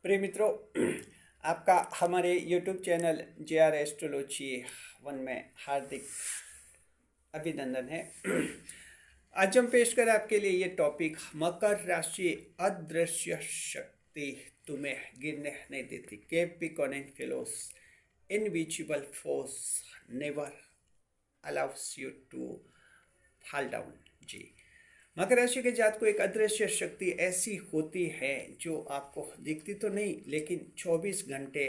प्रिय मित्रों, आपका हमारे YouTube चैनल JR एस्ट्रोलॉजी 1 में हार्दिक अभिनंदन है। आज हम पेश करें आपके लिए ये टॉपिक, मकर राशि अदृश्य शक्ति तुम्हें गिरने नहीं देती। Capricorn and fellows invisible force never allows you to fall down. जी, मकर राशि के जात को एक अदृश्य शक्ति ऐसी होती है जो आपको दिखती तो नहीं, लेकिन 24 घंटे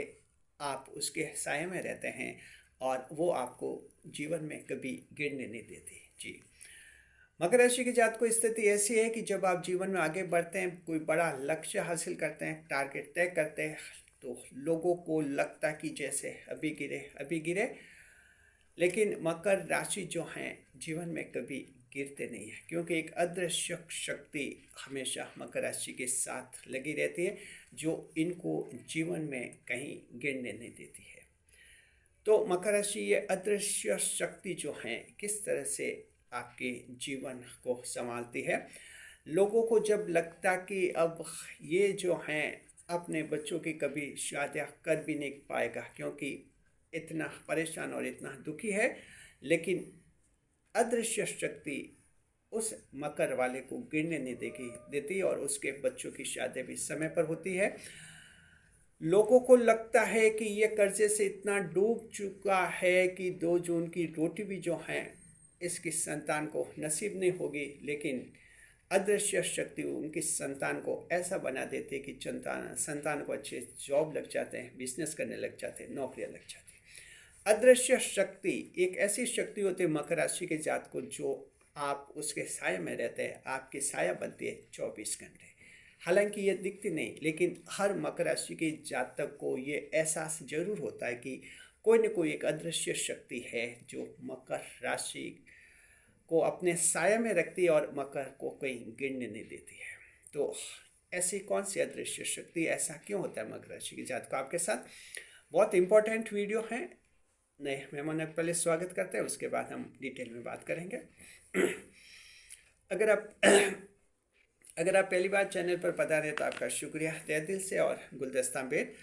आप उसके साये में रहते हैं और वो आपको जीवन में कभी गिरने नहीं देती। जी, मकर राशि के जात को स्थिति ऐसी है कि जब आप जीवन में आगे बढ़ते हैं, कोई बड़ा लक्ष्य हासिल करते हैं, टारगेट तय करते हैं, तो लोगों को लगता है कि जैसे अभी गिरे, लेकिन मकर राशि जो हैं जीवन में कभी गिरते नहीं है, क्योंकि एक अदृश्य शक्ति हमेशा मकर राशि के साथ लगी रहती है जो इनको जीवन में कहीं गिरने नहीं देती है। तो मकर राशि ये अदृश्य शक्ति जो है किस तरह से आपके जीवन को संभालती है। लोगों को जब लगता कि अब ये जो हैं अपने बच्चों की कभी शादियाँ कर भी नहीं पाएगा क्योंकि इतना परेशान और इतना दुखी है, लेकिन अदृश्य शक्ति उस मकर वाले को गिरने नहीं देती और उसके बच्चों की शादी भी समय पर होती है। लोगों को लगता है कि ये कर्जे से इतना डूब चुका है कि 2 जून की रोटी भी जो है इसकी संतान को नसीब नहीं होगी, लेकिन अदृश्य शक्ति उनकी संतान को ऐसा बना देती है कि संतान को अच्छे जॉब लग जाते हैं, बिजनेस करने लग जाते हैं, नौकरियां लग जाती हैं। अदृश्य शक्ति एक ऐसी शक्ति होती है मकर राशि के जात को, जो आप उसके साये में रहते हैं, आपकी साया बनती है 24 घंटे। हालांकि ये दिखती नहीं, लेकिन हर मकर राशि के जातक को ये एहसास जरूर होता है कि कोई न कोई एक अदृश्य शक्ति है जो मकर राशि को अपने साये में रखती है और मकर को कहीं गिरने नहीं देती है। तो ऐसी कौन सी अदृश्य शक्ति, ऐसा क्यों होता है मकर राशि के जात को? आपके साथ बहुत इंपॉर्टेंट वीडियो है। नए मेहमानों का पहले स्वागत करते हैं, उसके बाद हम डिटेल में बात करेंगे। अगर आप पहली बार चैनल पर पधारे तो आपका शुक्रिया तहे दिल से, और गुलदस्ता बेट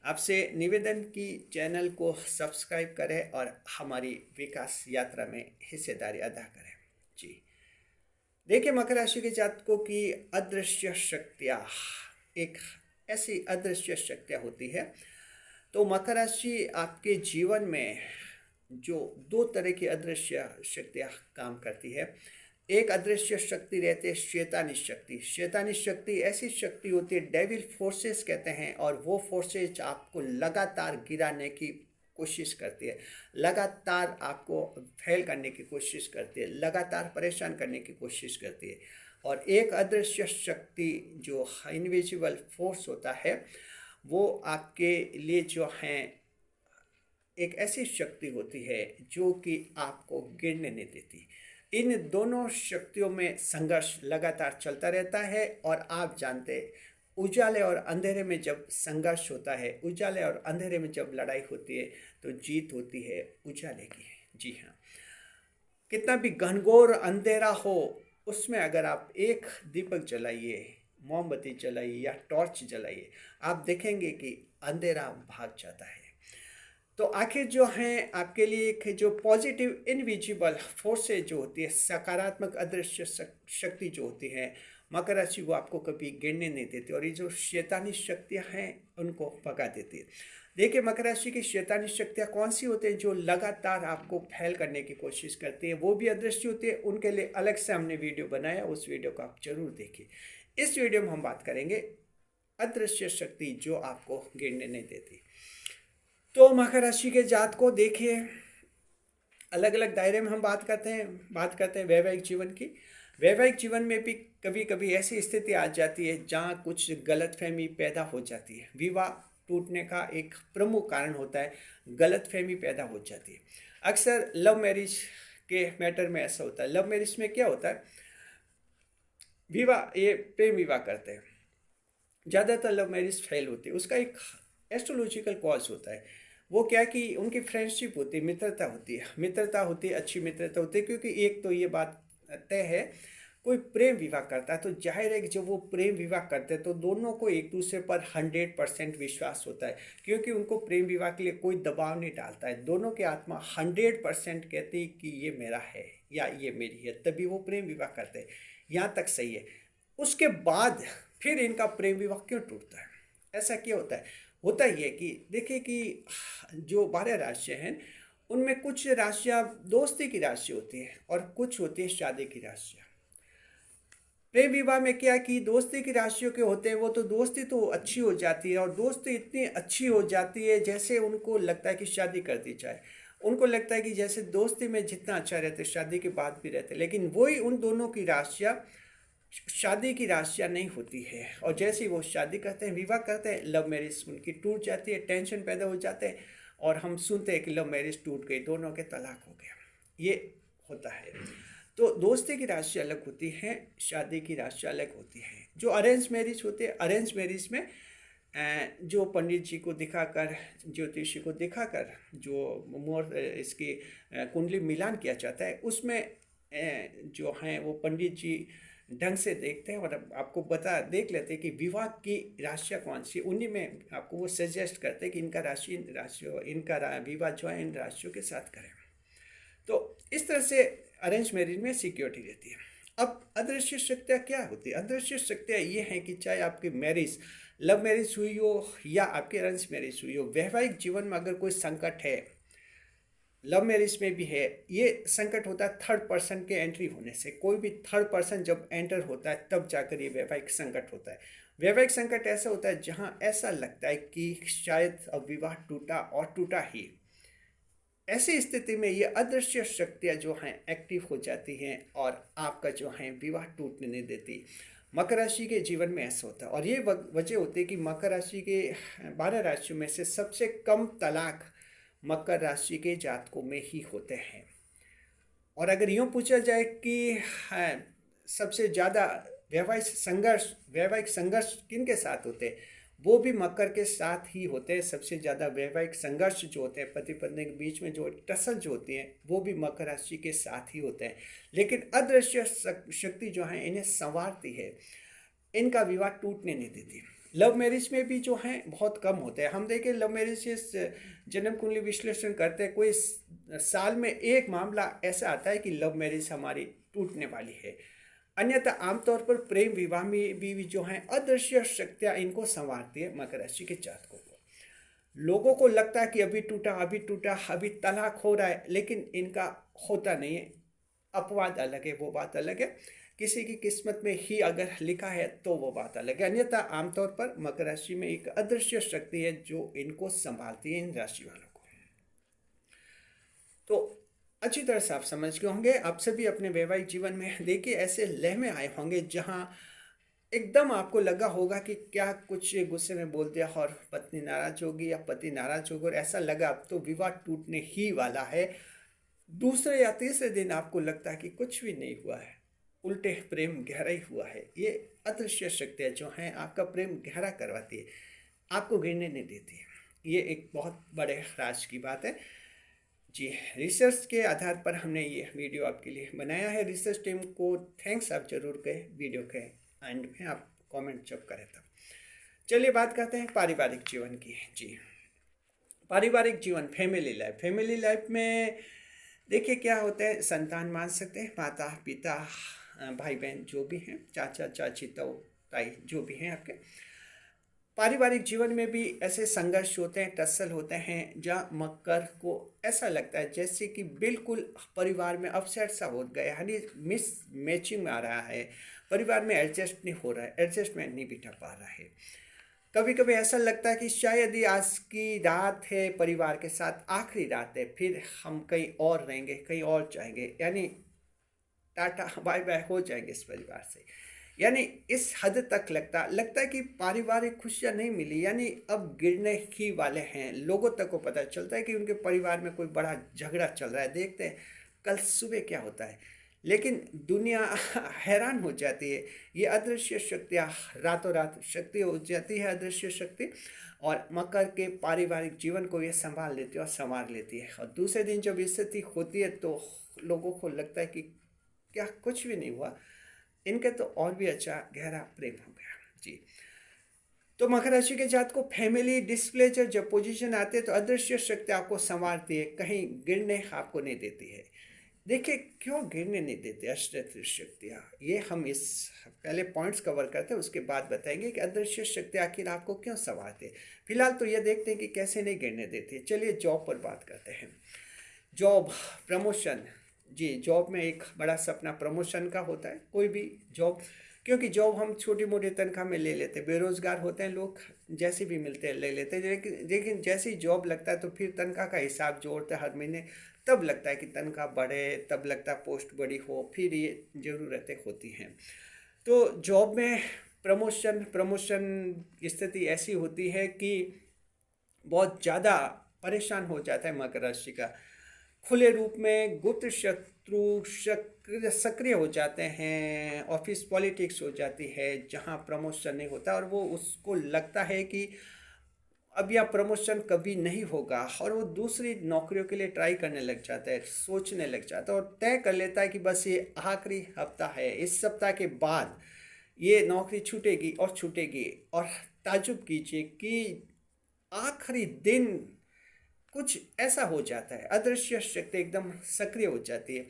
आपसे निवेदन की चैनल को सब्सक्राइब करें और हमारी विकास यात्रा में हिस्सेदारी अदा करें। जी, देखिए, मकर राशि के जातकों की अदृश्य शक्तियाँ, एक ऐसी अदृश्य शक्तियाँ होती है। तो मकर राशि आपके जीवन में जो 2 तरह की अदृश्य शक्तियाँ काम करती है। एक अदृश्य शक्ति रहती है शैतानी शक्ति। शैतानी शक्ति ऐसी शक्ति होती है, डेविल फोर्सेस कहते हैं, और वो फोर्सेस आपको लगातार गिराने की कोशिश करती है, लगातार आपको फेल करने की कोशिश करती है, लगातार परेशान करने की कोशिश करती है। और एक अदृश्य शक्ति जो इनविजिबल फोर्स होता है, वो आपके लिए जो है एक ऐसी शक्ति होती है जो कि आपको गिरने नहीं देती। इन दोनों शक्तियों में संघर्ष लगातार चलता रहता है, और आप जानते हैं उजाले और अंधेरे में जब संघर्ष होता है, उजाले और अंधेरे में जब लड़ाई होती है, तो जीत होती है उजाले की। जी हाँ, कितना भी घनघोर अंधेरा हो, उसमें अगर आप एक दीपक जलाइए, मोमबत्ती जलाइए या टॉर्च जलाइए, आप देखेंगे कि अंधेरा भाग जाता है। तो आखिर जो है आपके लिए एक जो पॉजिटिव इनविजिबल फोर्सेज जो होती है, सकारात्मक अदृश्य शक्ति जो होती है मकर राशि, वो आपको कभी गिरने नहीं देती, और ये जो शैतानी शक्तियाँ हैं उनको भगा देती है। देखिए, मकर राशि की शैतानी शक्तियाँ कौन सी होती हैं? जो लगातार आपको फेल करने की कोशिश करती है, वो भी अदृश्य होती है। उनके लिए अलग से हमने वीडियो बनाया, उस वीडियो को आप जरूर देखिए। इस वीडियो में हम बात करेंगे अदृश्य शक्ति जो आपको गिरने नहीं देती। तो मकर राशि के जात को देखिए, अलग अलग दायरे में हम बात करते हैं वैवाहिक जीवन की। वैवाहिक जीवन में भी कभी कभी ऐसी स्थिति आ जाती है जहाँ कुछ गलतफहमी पैदा हो जाती है। विवाह टूटने का एक प्रमुख कारण होता है गलतफहमी पैदा हो जाती है। अक्सर लव मैरिज के मैटर में ऐसा होता है। लव मैरिज में क्या होता है, ये प्रेम विवाह करते हैं, ज़्यादातर लव मैरिज फेल होती है। उसका एक एस्ट्रोलॉजिकल कॉज होता है। वो क्या कि उनकी फ्रेंडशिप होती है, मित्रता होती है, अच्छी मित्रता होती है। क्योंकि एक तो ये बात तय है, कोई प्रेम विवाह करता है तो जाहिर है कि जब वो प्रेम विवाह करते हैं तो दोनों को एक दूसरे पर 100% विश्वास होता है, क्योंकि उनको प्रेम विवाह के लिए कोई दबाव नहीं डालता है। दोनों की आत्मा 100% कहती है कि ये मेरा है या ये मेरी है, तभी वो प्रेम विवाह करते हैं। यहाँ तक सही है। उसके बाद फिर इनका प्रेम विवाह क्यों टूटता है? ऐसा क्यों होता है? होता ही है कि देखिए कि जो 12 राशियाँ हैं उनमें कुछ राशियाँ दोस्ती की राशि होती है और कुछ होती है शादी की राशियाँ। प्रेम विवाह में क्या कि दोस्ती की राशियों के होते हैं वो तो दोस्ती तो अच्छी हो जाती है, और दोस्ती इतनी अच्छी हो जाती है जैसे उनको लगता है कि शादी कर दी जाए। उनको लगता है कि जैसे दोस्ती में जितना अच्छा रहते शादी के बाद भी रहते, लेकिन वही उन दोनों की राशियाँ शादी की राशियाँ नहीं होती है। और जैसे ही वो शादी करते हैं, विवाह करते हैं, लव मैरिज उनकी टूट जाती है, टेंशन पैदा हो जाते हैं और हम सुनते हैं कि लव मैरिज टूट गई, दोनों के तलाक हो गया। ये होता है। तो दोस्ती की राशि अलग होती है, शादी की राशि अलग होती है। जो अरेंज मैरिज होते हैं, अरेंज मैरिज में जो पंडित जी को दिखाकर, ज्योतिषी को दिखाकर जो मोर इसकी कुंडली मिलान किया जाता है, उसमें जो हैं वो पंडित जी ढंग से देखते हैं और आपको देख लेते हैं कि विवाह की राशियाँ कौन सी, उन्हीं में आपको वो सजेस्ट करते हैं कि इनका विवाह जो है इन राशियों के साथ करें। तो इस तरह से अरेंज मैरिज में सिक्योरिटी रहती है। अब अदृश्य शक्तियाँ क्या होती है? अदृश्य शक्तियाँ ये हैं कि चाहे आपकी मैरिज लव मैरिज हुई हो या आपकी अरेंज मैरिज हुई हो, वैवाहिक जीवन में अगर कोई संकट है, लव मैरिज में भी है, ये संकट होता है थर्ड पर्सन के एंट्री होने से। कोई भी थर्ड पर्सन जब एंटर होता है तब जाकर ये वैवाहिक संकट होता है। वैवाहिक संकट ऐसा होता है जहाँ ऐसा लगता है कि शायद अब विवाह टूटा और टूटा ही। ऐसी स्थिति में ये अदृश्य शक्तियाँ जो हैं एक्टिव हो जाती हैं और आपका जो है विवाह टूटने नहीं देती। मकर राशि के जीवन में ऐसा होता है, और ये वजह होती है कि मकर राशि के 12 राशियों में से सबसे कम तलाक मकर राशि के जातकों में ही होते हैं। और अगर यूँ पूछा जाए कि सबसे ज़्यादा वैवाहिक संघर्ष किन के साथ होते हैं, वो भी मकर के साथ ही होते हैं। सबसे ज़्यादा वैवाहिक संघर्ष जो होते हैं, पति पत्नी के बीच में जो टसल जो होती हैं, वो भी मकर राशि के साथ ही होते हैं। लेकिन अदृश्य शक्ति जो है इन्हें संवारती है, इनका विवाह टूटने नहीं देती। लव मैरिज में भी जो है बहुत कम होते हैं। हम देखें लव मैरिज से जन्म कुंडली विश्लेषण करते हैं, कोई साल में एक मामला ऐसा आता है कि लव मैरिज हमारी टूटने वाली है। अन्यथा आमतौर पर प्रेम विवाह में भी जो है अदृश्य शक्तियाँ इनको संवारती है मकर राशि के जातकों को। लोगों को लगता है कि अभी टूटा अभी तलाक हो रहा है, लेकिन इनका होता नहीं है। अपवाद अलग है, वो बात अलग है। किसी की किस्मत में ही अगर लिखा है तो वो बात अलग है। अन्यथा आमतौर पर मकर राशि में एक अदृश्य शक्ति है जो इनको संभालती है, इन राशि वालों को। तो अच्छी तरह से आप समझ गए होंगे। आप सभी अपने वैवाहिक जीवन में देखिए ऐसे लहमें आए होंगे जहां एकदम आपको लगा होगा कि क्या कुछ गुस्से में बोल दिया और पत्नी नाराज होगी या पति नाराज होगा, और ऐसा लगा अब तो विवाह टूटने ही वाला है। दूसरे या तीसरे दिन आपको लगता है कि कुछ भी नहीं हुआ है, उल्टे प्रेम गहरा ही हुआ है। ये अदृश्य शक्तियाँ जो हैं आपका प्रेम गहरा करवाती है, आपको गिरने नहीं देती है। ये एक बहुत बड़े राज की बात है जी। रिसर्च के आधार पर हमने ये वीडियो आपके लिए बनाया है। रिसर्च टीम को थैंक्स आप जरूर कहें। वीडियो के एंड में आप कमेंट जब करें तब। चलिए बात करते हैं पारिवारिक जीवन की जी। पारिवारिक जीवन, फैमिली लाइफ में देखिए क्या होता है। संतान मान सकते हैं, माता पिता भाई बहन जो भी हैं, चाचा चाची ताई जो भी हैं आपके। पारिवारिक जीवन में भी ऐसे संघर्ष होते हैं, टस्सल होते हैं, जहाँ मकर को ऐसा लगता है जैसे कि बिल्कुल परिवार में अपसेट सा हो गया, यानी मिस मैचिंग में आ रहा है, परिवार में एडजस्ट नहीं हो रहा है, एडजस्टमेंट नहीं बिठा पा रहा है। कभी कभी ऐसा लगता है कि शायद ही आज की रात है परिवार के साथ, आखिरी रात है, फिर हम कहीं और रहेंगे, कहीं और जाएंगे, यानी टाटा बाय बाय हो जाएंगे इस परिवार से। यानी इस हद तक लगता है कि पारिवारिक खुशियाँ नहीं मिली, यानी अब गिरने ही वाले हैं। लोगों तक को पता चलता है कि उनके परिवार में कोई बड़ा झगड़ा चल रहा है, देखते हैं कल सुबह क्या होता है। लेकिन दुनिया हैरान हो जाती है। ये अदृश्य शक्तियाँ रातों रात शक्ति हो जाती है, अदृश्य शक्ति, और मकर के पारिवारिक जीवन को ये संभाल लेती है और संवार लेती है। और दूसरे दिन जब स्थिति होती है तो लोगों को लगता है कि क्या कुछ भी नहीं हुआ, इनके तो और भी अच्छा गहरा प्रेम हो गया जी। तो मकर राशि के जात को फैमिली डिस्प्लेजर जब पोजीशन आते हैं तो अदृश्य शक्ति आपको संवारती है, कहीं गिरने आपको नहीं देती है। देखिए क्यों गिरने नहीं देते अदृश्य शक्तियाँ, ये हम इस पहले पॉइंट्स कवर करते हैं, उसके बाद बताएंगे कि अदृश्य शक्ति आखिर आपको क्यों संवारते हैं। फिलहाल तो ये देखते हैं कि कैसे नहीं गिरने देते। चलिए जॉब पर बात करते हैं। जॉब, प्रमोशन जी, जॉब में एक बड़ा सपना प्रमोशन का होता है, कोई भी जॉब, क्योंकि जॉब हम छोटी मोटी तनख्वाह में ले लेते हैं, बेरोजगार होते हैं लोग, जैसे भी मिलते हैं ले लेते हैं, लेकिन जैसे ही जॉब लगता है तो फिर तनख्वाह का हिसाब जोड़ते हैं हर महीने, तब लगता है कि तनख्वाह बढ़े, तब लगता है पोस्ट बड़ी हो, फिर ये ज़रूरतें होती हैं। तो जॉब में प्रमोशन की स्थिति ऐसी होती है कि बहुत ज़्यादा परेशान हो जाता है मकर राशि का। खुले रूप में गुप्त शत्रु सक्रिय हो जाते हैं, ऑफिस पॉलिटिक्स हो जाती है जहां प्रमोशन नहीं होता, और वो उसको लगता है कि अब यह प्रमोशन कभी नहीं होगा, और वो दूसरी नौकरियों के लिए ट्राई करने लग जाता है, सोचने लग जाता है और तय कर लेता है कि बस ये आखिरी हफ्ता है, इस सप्ताह के बाद ये नौकरी छूटेगी और छूटेगी। और ताजुब कीजिए कि आखिरी दिन कुछ ऐसा हो जाता है, अदृश्य शक्ति एकदम सक्रिय हो जाती है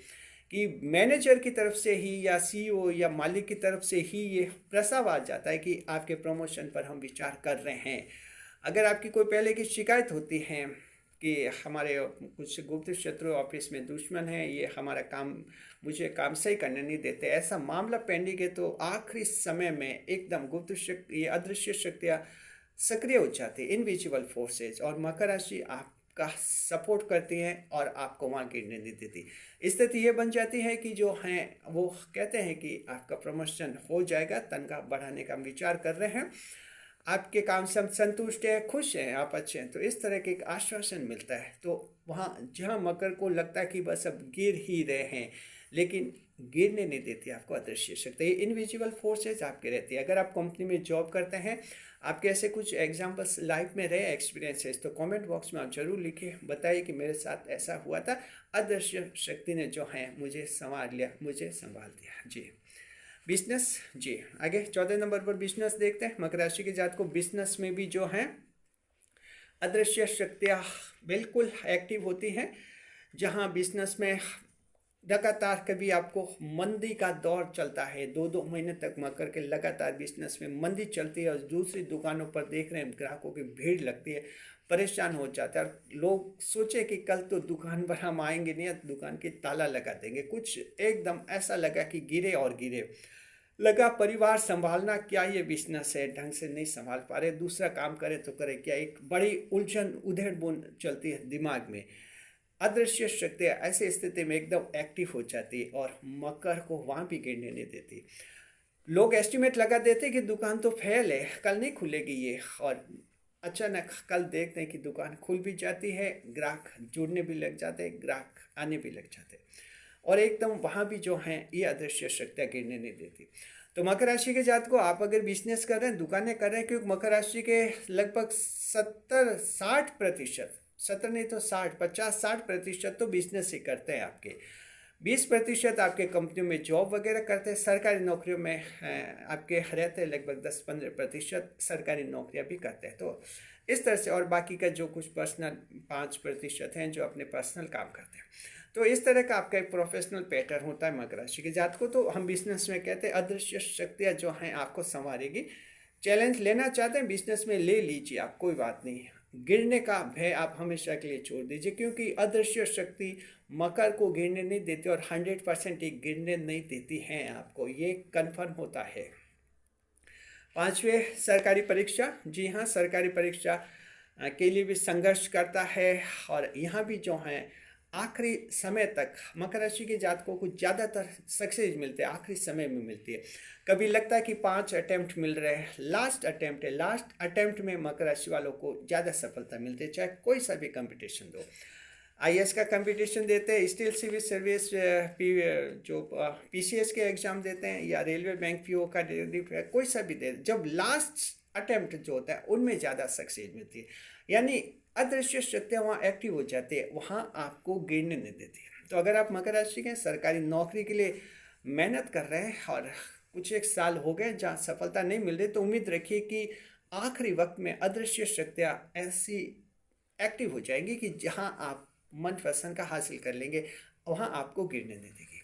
कि मैनेजर की तरफ से ही या सीईओ या मालिक की तरफ से ही ये प्रस्ताव आ जाता है कि आपके प्रमोशन पर हम विचार कर रहे हैं। अगर आपकी कोई पहले की शिकायत होती है कि हमारे कुछ गुप्त शत्रु ऑफिस में दुश्मन है, ये हमारा काम, मुझे काम सही करने नहीं देते, ऐसा मामला पेंडिंग है, तो आखिरी समय में एकदम गुप्त शक्ति, ये अदृश्य शक्तियाँ सक्रिय हो जाती है, इनविजिबल फोर्सेज, और मकर राशि आपका सपोर्ट करती हैं और आपको वहाँ गिरने नहीं देती। स्थिति ये बन जाती है कि जो हैं वो कहते हैं कि आपका प्रमोशन हो जाएगा, तनख्वाह बढ़ाने का विचार कर रहे हैं, आपके काम से हम संतुष्ट हैं, खुश हैं, आप अच्छे हैं, तो इस तरह के एक आश्वासन मिलता है। तो वहाँ जहाँ मकर को लगता है कि बस अब गिर ही रहे हैं, लेकिन गिरने नहीं देती आपको अदृश्य शक्ति, इनविजिबल फोर्सेज आपके रहती है। अगर आप कंपनी में जॉब करते हैं, आपके ऐसे कुछ एग्जांपल्स लाइफ में रहे, एक्सपीरियंसेस, तो कमेंट बॉक्स में आप जरूर लिखिए, बताइए कि मेरे साथ ऐसा हुआ था, अदृश्य शक्ति ने जो है मुझे संवार लिया, मुझे संभाल दिया जी। बिजनेस जी, आगे 14 नंबर पर बिजनेस देखते हैं। मकर राशि के जात को बिजनेस में भी जो है अदृश्य शक्तियाँ बिल्कुल एक्टिव होती हैं, जहां बिजनेस में लगातार कभी आपको मंदी का दौर चलता है, 2-2 महीने तक मकर के लगातार बिजनेस में मंदी चलती है, और दूसरी दुकानों पर देख रहे हैं ग्राहकों की भीड़ लगती है, परेशान हो जाता है, और लोग सोचे कि कल तो दुकान पर हम आएंगे नहीं, दुकान की ताला लगा देंगे, कुछ एकदम ऐसा लगा कि गिरे और गिरे, लगा परिवार संभालना क्या ये बिजनेस है, ढंग से नहीं संभाल पा रहे, दूसरा काम करे तो करे क्या, एक बड़ी उलझन उधेड़ बुन चलती है दिमाग में। अदृश्य शक्ति ऐसी स्थिति में एकदम एक्टिव हो जाती है और मकर को वहाँ भी गिरने नहीं देती। लोग एस्टिमेट लगा देते कि दुकान तो फेल है, कल नहीं खुलेगी ये, और अचानक कल देखते हैं कि दुकान खुल भी जाती है, ग्राहक जुड़ने भी लग जाते हैं, ग्राहक आने भी लग जाते हैं, और एकदम वहाँ भी जो हैं ये अदृश्य शक्तियाँ गिरने नहीं देती। तो मकर राशि के जात को आप अगर बिजनेस कर रहे हैं, दुकानें कर रहे हैं, क्योंकि मकर राशि के लगभग 70-60%, 70 नहीं तो 60, 50-60% तो बिजनेस ही करते हैं आपके, 20% आपके कंपनियों में जॉब वगैरह करते हैं, सरकारी नौकरियों में आपके रहते हैं, लगभग 10-15% सरकारी नौकरियां भी करते हैं। तो इस तरह से, और बाकी का जो कुछ पर्सनल 5% हैं जो अपने पर्सनल काम करते हैं। तो इस तरह का आपका एक प्रोफेशनल पैटर्न होता है मकर राशि के जात को। तो हम बिजनेस में कहते हैं अदृश्य शक्तियाँ जो हैं आपको संवारेगी। चैलेंज लेना चाहते हैं बिजनेस में, ले लीजिए आप, कोई बात नहीं, गिरने का भय आप हमेशा के लिए छोड़ दीजिए, क्योंकि अदृश्य शक्ति मकर को गिरने नहीं देती, और 100% ही गिरने नहीं देती हैं आपको, ये कन्फर्म होता है। 5वें सरकारी परीक्षा, जी हाँ, सरकारी परीक्षा के लिए भी संघर्ष करता है, और यहाँ भी जो है आखिरी समय तक मकर राशि के जातकों को ज़्यादातर सक्सेस मिलते हैं, आखिरी समय में मिलती है। कभी लगता है कि 5 अटैम्प्ट मिल रहे हैं, लास्ट अटैम्प्ट है, लास्ट अटैम्प्ट में मकर राशि वालों को ज़्यादा सफलता मिलती है, चाहे कोई सा भी कंपटीशन दो। आईएएस का कंपटीशन देते हैं, स्टील सिविल सर्विस, जो पीसीएस के एग्ज़ाम देते हैं, या रेलवे बैंक पीओ का कोई सा भी दे, जब लास्ट अटैम्प्ट जो होता है उनमें ज़्यादा सक्सेस मिलती है, यानी अदृश्य शक्तियाँ वहाँ एक्टिव हो जाती है, वहाँ आपको गिरने नहीं देती। तो अगर आप मकर राशि के सरकारी नौकरी के लिए मेहनत कर रहे हैं और कुछ एक साल हो गए जहाँ सफलता नहीं मिल रही, तो उम्मीद रखिए कि आखिरी वक्त में अदृश्य शक्तियाँ ऐसी एक्टिव हो जाएंगी कि जहाँ आप मनपसंद का हासिल कर लेंगे, वहाँ आपको गिरने नहीं देगी।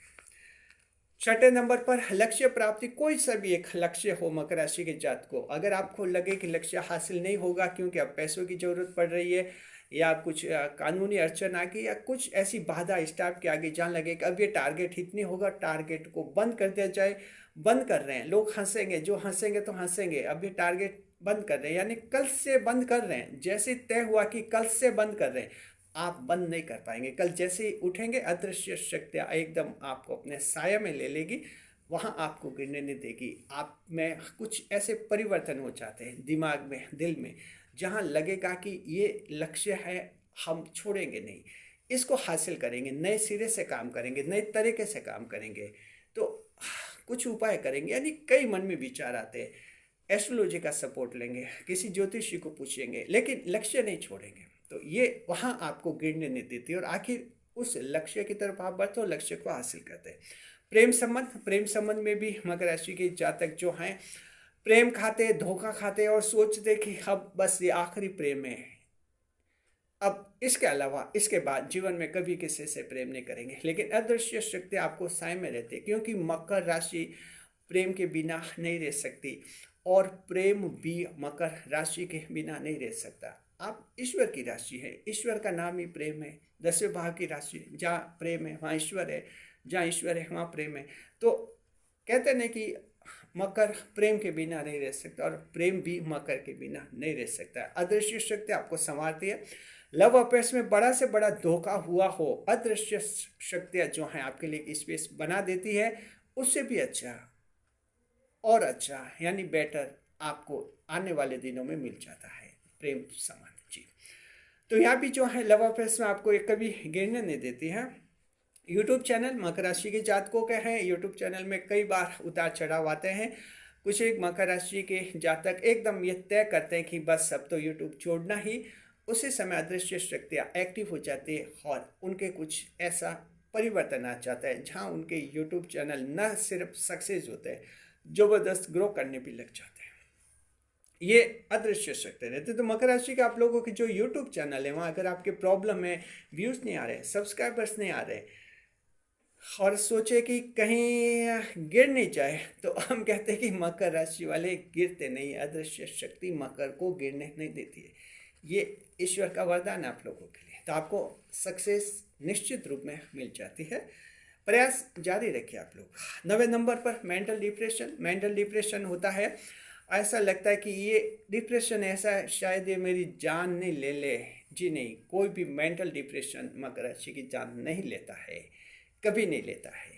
छठे नंबर पर लक्ष्य प्राप्ति। कोई सा भी एक लक्ष्य हो मकर राशि के जात को, अगर आपको लगे कि लक्ष्य हासिल नहीं होगा क्योंकि अब पैसों की जरूरत पड़ रही है, या कुछ कानूनी अड़चन आ गई, या कुछ ऐसी बाधा स्टाफ के आगे जान लगे कि अब ये टारगेट हिट नहीं होगा, टारगेट को बंद कर दिया जाए, बंद कर रहे हैं, लोग हंसेंगे, जो हंसेंगे तो हंसेंगे, अब ये टारगेट बंद कर रहे हैं, यानी कल से बंद कर रहे हैं, जैसे तय हुआ कि कल से बंद कर रहे हैं, आप बंद नहीं कर पाएंगे। कल जैसे ही उठेंगे अदृश्य शक्तियाँ एकदम आपको अपने साया में ले लेगी, वहाँ आपको गिरने नहीं देगी। आप में कुछ ऐसे परिवर्तन हो जाते हैं दिमाग में, दिल में, जहाँ लगेगा कि ये लक्ष्य है, हम छोड़ेंगे नहीं, इसको हासिल करेंगे, नए सिरे से काम करेंगे, नए तरीके से काम करेंगे, तो कुछ उपाय करेंगे, यानी कई मन में विचार आते हैं। एस्ट्रोलॉजी का सपोर्ट लेंगे, किसी ज्योतिषी को पूछेंगे, लेकिन लक्ष्य नहीं छोड़ेंगे, तो ये वहाँ आपको गिरने नहीं देती और आखिर उस लक्ष्य की तरफ आप बढ़ते हो, लक्ष्य को हासिल करते हैं। प्रेम संबंध में भी मकर राशि के जातक जो हैं प्रेम खाते, धोखा खाते और सोचते कि अब बस ये आखिरी प्रेम है, अब इसके अलावा इसके बाद जीवन में कभी किसी से प्रेम नहीं करेंगे। लेकिन अदृश्य शक्ति आपको साय में रहती है, क्योंकि मकर राशि प्रेम के बिना नहीं रह सकती और प्रेम भी मकर राशि के बिना नहीं रह सकता। आप ईश्वर की राशि है, ईश्वर का नाम ही प्रेम है, 10वें भाव की राशि, जहाँ प्रेम है वहाँ ईश्वर है, जहाँ ईश्वर है वहाँ प्रेम है। तो कहते नहीं कि मकर प्रेम के बिना नहीं रह सकता और प्रेम भी मकर के बिना नहीं रह सकता। अदृश्य शक्ति आपको संवारती है। लव अफेयर्स में बड़ा से बड़ा धोखा हुआ हो, अदृश्य शक्तियाँ जो हैं आपके लिए स्पेस बना देती है, उससे भी अच्छा और अच्छा यानी बेटर आपको आने वाले दिनों में मिल जाता है प्रेम संबंध। जी, तो यहाँ भी जो है लव अफेयर्स में आपको एक कभी गिरने नहीं देती है। यूट्यूब चैनल मकर राशि के जातकों के हैं, यूट्यूब चैनल में कई बार उतार चढ़ाव आते हैं। कुछ एक मकर राशि के जातक एकदम ये तय करते हैं कि बस अब तो यूट्यूब छोड़ना ही, उसी समय अदृश्य शक्तियाँ एक्टिव हो जाती है और उनके कुछ ऐसा परिवर्तन आ जाता है जहाँ उनके यूट्यूब चैनल न सिर्फ सक्सेस होते हैं, ज़बरदस्त ग्रो करने भी लग जाते हैं। ये अदृश्य शक्ति रहते। तो मकर राशि के आप लोगों के जो यूट्यूब चैनल है, वहाँ अगर आपके प्रॉब्लम है, व्यूज़ नहीं आ रहे, सब्सक्राइबर्स नहीं आ रहे और सोचे कि कहीं गिर नहीं जाए, तो हम कहते हैं कि मकर राशि वाले गिरते नहीं, अदृश्य शक्ति मकर को गिरने नहीं देती है। ये ईश्वर का वरदान है आप लोगों के लिए, तो आपको सक्सेस निश्चित रूप में मिल जाती है। प्रयास जारी रखिए आप लोग। 9वें नंबर पर मेंटल डिप्रेशन होता है। ऐसा लगता है कि ये डिप्रेशन ऐसा है शायद ये मेरी जान नहीं ले ले। जी नहीं, कोई भी मेंटल डिप्रेशन मकर राशि की जान नहीं लेता है, कभी नहीं लेता है,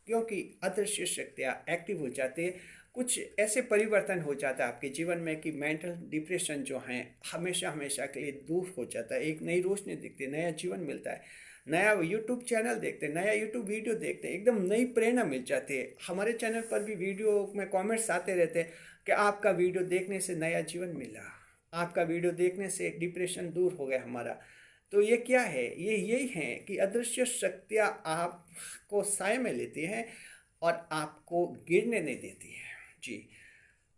क्योंकि अदृश्य शक्तियाँ एक्टिव हो जाती है। कुछ ऐसे परिवर्तन हो जाता है आपके जीवन में कि मेंटल डिप्रेशन जो है हमेशा हमेशा के लिए दूर हो जाता है। एक नई रोशनी दिखती है, नया जीवन मिलता है, नया यूट्यूब चैनल देखते हैं, नया यूट्यूब वीडियो देखते हैं, एकदम नई प्रेरणा मिल जाती है। हमारे चैनल पर भी वीडियो में कमेंट्स आते रहते हैं कि आपका वीडियो देखने से नया जीवन मिला, आपका वीडियो देखने से डिप्रेशन दूर हो गया हमारा। तो ये क्या है, ये यही है कि अदृश्य शक्तियाँ आपको साए में लेती हैं और आपको गिरने नहीं देती है। जी,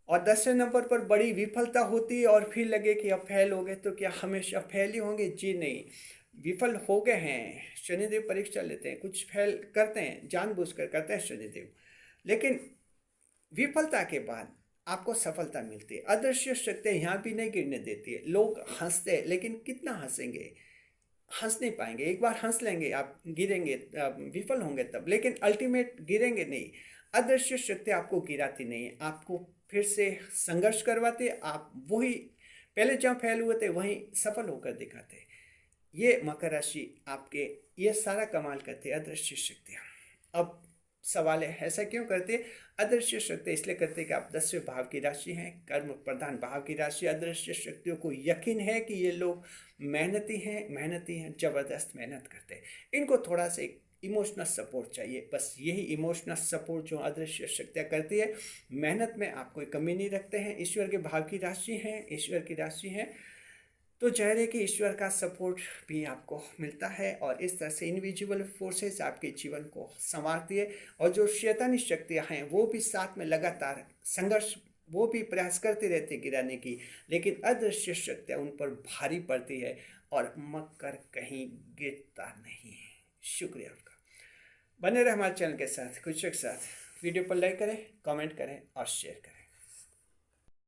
और 10वें नंबर पर बड़ी विफलता होती है और फिर लगे कि अब फेल हो गए, तो क्या हमेशा फेल ही होंगे? जी नहीं, विफल हो गए हैं, शनिदेव परीक्षा लेते हैं, कुछ फेल करते हैं, जानबूझकर करते हैं शनिदेव, लेकिन विफलता के बाद आपको सफलता मिलती है। अदृश्य शक्तियाँ यहाँ भी नहीं गिरने देती है। लोग हंसते हैं, लेकिन कितना हंसेंगे, हंस नहीं पाएंगे। एक बार हंस लेंगे, आप गिरेंगे, विफल होंगे तब, लेकिन अल्टीमेट गिरेंगे नहीं। अदृश्य शक्ति आपको गिराती नहीं है, आपको फिर से संघर्ष करवाते, आप वही पहले जहाँ फेल हुए थे वहीं सफल होकर दिखाते। ये मकर राशि आपके ये सारा कमाल करते अदृश्य शक्तियाँ। अब सवाल है ऐसा क्यों करते? अदृश्य शक्ति इसलिए करते कि आप 10वें भाव की राशि हैं, कर्म प्रधान भाव की राशि। अदृश्य शक्तियों को यकीन है कि ये लोग मेहनती हैं, ज़बरदस्त मेहनत करते हैं। इनको थोड़ा सा इमोशनल सपोर्ट चाहिए, बस यही इमोशनल सपोर्ट जो अदृश्य शक्तियाँ करती है। मेहनत में आप कोई कमी नहीं रखते हैं, ईश्वर के भाव की राशि हैं, ईश्वर की राशि हैं। तो जाहिर है कि ईश्वर का सपोर्ट भी आपको मिलता है और इस तरह से इनविजिबल फोर्सेस आपके जीवन को संवारती है। और जो शैतानी शक्तियाँ हैं वो भी साथ में लगातार संघर्ष, वो भी प्रयास करते रहते गिराने की, लेकिन अदृश्य शक्तियाँ उन पर भारी पड़ती है और मकर कहीं गिरता नहीं है। शुक्रिया आपका। बने रहे हमारे चैनल के साथ, कुछ के साथ। वीडियो पर लाइक करें, कमेंट करें और शेयर करें।